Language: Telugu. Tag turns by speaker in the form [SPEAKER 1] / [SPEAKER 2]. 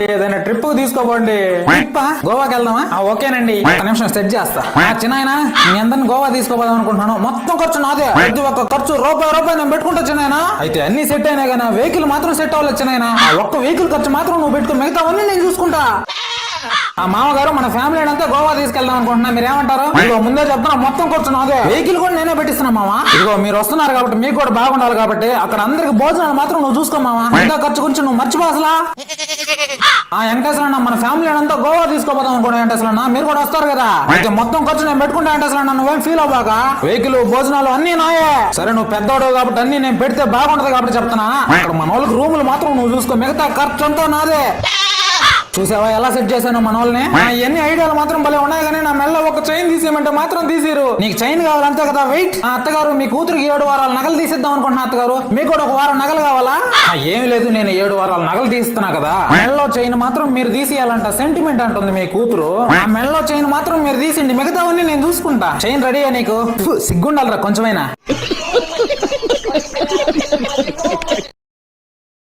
[SPEAKER 1] ఏదైనా ట్రిప్ తీసుకోపోండి. గోవాకి వెళ్దామా? ఓకేనండి, ఒక నిమిషం సెట్ చేస్తా. చిన్నాయన మీ అందరిని గోవా తీసుకోపోదాం అనుకుంటున్నాను. మొత్తం ఖర్చు నాదే. ప్రతి ఒక్క ఖర్చు రూపాయి నేను పెట్టుకుంటా చిన్నాయన. అయితే అన్ని సెట్ అయినా కానీ వెహికల్ మాత్రం సెట్ అవ్వలేదు చిన్నాయన. ఆ ఒక్క వెహికల్ ఖర్చు మాత్రం నువ్వు పెట్టుకో, మిగతావన్నీ నేను చూసుకుంటా. ఆ మామగారు మన ఫ్యామిలీ అంతా గోవా తీసుకెళ్దాం అనుకుంటున్నా, మీరు ఏమంటారు? ఇదిగో ముందే చెప్తున్నా, మొత్తం ఖర్చు నాదే. వెహికల్ కూడా నేనే పెట్టిస్తున్నా మామ. ఇదిగో మీరు వస్తున్నారు కాబట్టి మీకు కూడా బాగుండాలి కాబట్టి అక్కడ అందరికి భోజనాలు మాత్రం నువ్వు చూసుకో మామ. మిగతా ఖర్చు గురించి నువ్వు మర్చిపో అసలా. ఆ వెంకటేశ్వర మన ఫ్యామిలీ అంతా గోవా తీసుకోపోదాం అనుకున్నా. వెంకటేశ్వర మీరు కూడా వస్తారు కదా, అయితే మొత్తం ఖర్చు నేను పెట్టుకుంటా. వెంకటేశ్వర నువ్వేం ఫీల్ అవ్వక, వెహికల్ భోజనాలు అన్ని నాయే. సరే నువ్వు పెద్దోడు కాబట్టి అన్ని నేను పెడితే బాగుంటది కాబట్టి చెప్తున్నా. అక్కడ మన వాళ్ళకి రూములు మాత్రం నువ్వు చూసుకో, మిగతా ఖర్చు అంతా నాదే. చూసావా ఎలా సెట్ చేశాను మన వాళ్ళని? ఎన్ని ఐడియాలు మాత్రం భలే ఉన్నాయి, కానీ నా మెల్ల ఒక చైన్ తీసేయమంటే మాత్రం తీసిరు. నీకు చైన్ కావాలంతే కదా, వెయిట్. అత్తగారు మీ కూతురికి 7 వారాల నగలు తీసిద్దాం అనుకుంటున్నా. అత్తగారు మీకు కూడా 1 వారం నగలు కావాలా? ఏమి లేదు, నేను 7 వారాల నగలు తీస్తున్నా కదా. మెల్లో చైన్ మాత్రం మీరు తీసేయాలంట, సెంటిమెంట్ అంటుంది మీ కూతురు. ఆ మెల్లో చైన్ మాత్రం మీరు తీసిండి, మిగతావన్నీ నేను చూసుకుంటా. చైన్ రెడీయా నీకు? సిగ్గుండాలరా కొంచెమైనా.